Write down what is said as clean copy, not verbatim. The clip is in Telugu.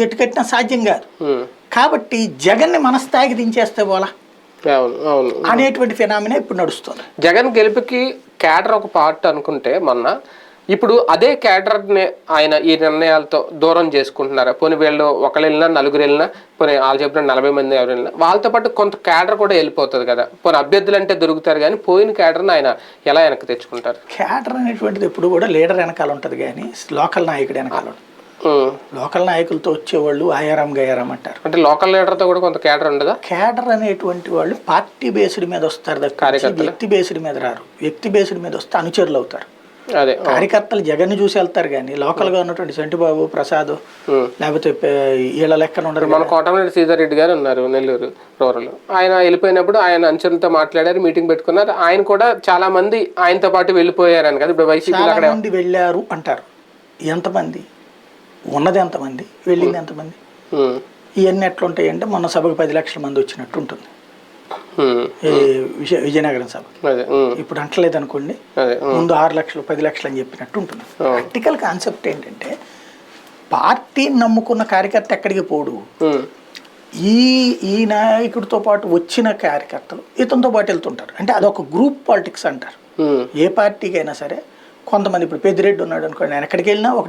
జట్టు కట్టినా సాధ్యం కాదు. కాబట్టి జగన్ని మన స్థాయికి దించేస్తే పోలా అనేటువంటి ఫినామినా ఇప్పుడు నడుస్తుంది. జగన్ గెలుపుకి క్యాడర్ ఒక పార్ట్ అనుకుంటే మొన్న ఇప్పుడు అదే క్యాడర్ని ఆయన ఈ నిర్ణయాలతో దూరం చేసుకుంటున్నారు. పోనీ వీళ్ళు ఒకళ్ళు వెళ్ళినా నలుగురు వెళ్ళినా, పోనీ వాళ్ళు చెప్పిన 40 మంది ఎవరు వెళ్ళినా వాళ్ళతో పాటు కొంత క్యాడర్ కూడా వెళ్ళిపోతుంది కదా. పోనీ అభ్యర్థులు అంటే దొరుకుతారు కానీ పోయిన క్యాడర్ని ఆయన ఎలా వెనక్కి తెచ్చుకుంటారు? క్యాడర్ అనేటువంటిది ఎప్పుడు కూడా లీడర్ వెనకాల ఉంటుంది కానీ లోకల్ నాయకుడు వెనకాల ఉంటుంది. లోకల్ నాయకులతో వచ్చేవాళ్ళు ఆయారాం గయారాం అంటారు. అంటే లోకల్ లీడర్తో కూడా కొంత క్యాడర్ ఉండదా? క్యాడర్ అనేటువంటి వాళ్ళు పార్టీ బేస్డ్ మీద వస్తారు, వ్యక్తి బేస్డ్ మీద రారు. వ్యక్తి బేస్డ్ మీద వస్తే అనుచరులు అవుతారు. అదే కార్యకర్తలు జగన్ చూసి వెళ్తారు కానీ లోకల్ గా ఉన్నటువంటి చంటిబాబు ప్రసాద్ లేకపోతే వీళ్ళ లెక్కన ఉండరు. మన కోటమిరెడ్డి శ్రీధర్ రెడ్డి గారు ఉన్నారు నెల్లూరు రూరల్. ఆయన వెళ్ళిపోయినప్పుడు ఆయన అంచనలతో మాట్లాడారు, మీటింగ్ పెట్టుకున్నారు. ఆయన కూడా చాలా మంది ఆయనతో పాటు వెళ్ళిపోయారని కదా. ఇప్పుడు వైసీపీ మంది వెళ్ళారు అంటారు. ఎంతమంది ఉన్నది, ఎంతమంది వెళ్ళింది, ఎంతమంది? ఇవన్నీ ఎట్లుంటాయంటే మొన్న సభకు 10 లక్షల మంది వచ్చినట్టు ఉంటుంది విజయనగరం సభ. ఇప్పుడు అంటలేదు అనుకోండి, ముందు 6 లక్షలు 10 లక్షలు అని చెప్పినట్టు ఉంటుంది. ప్రాక్టికల్ కాన్సెప్ట్ ఏంటంటే పార్టీని నమ్ముకున్న కార్యకర్త ఎక్కడికి పోడు. ఈ నాయకుడితో పాటు వచ్చిన కార్యకర్తలు ఇతనితో పాటు వెళ్తుంటారు. అంటే అదొక గ్రూప్ పాలిటిక్స్ అంటారు. ఏ పార్టీకి అయినా సరే కొంతమంది, ఇప్పుడు పెద్దిరెడ్డి ఉన్నాడు అనుకోండి, ఆయన ఎక్కడికి వెళ్ళినా ఒక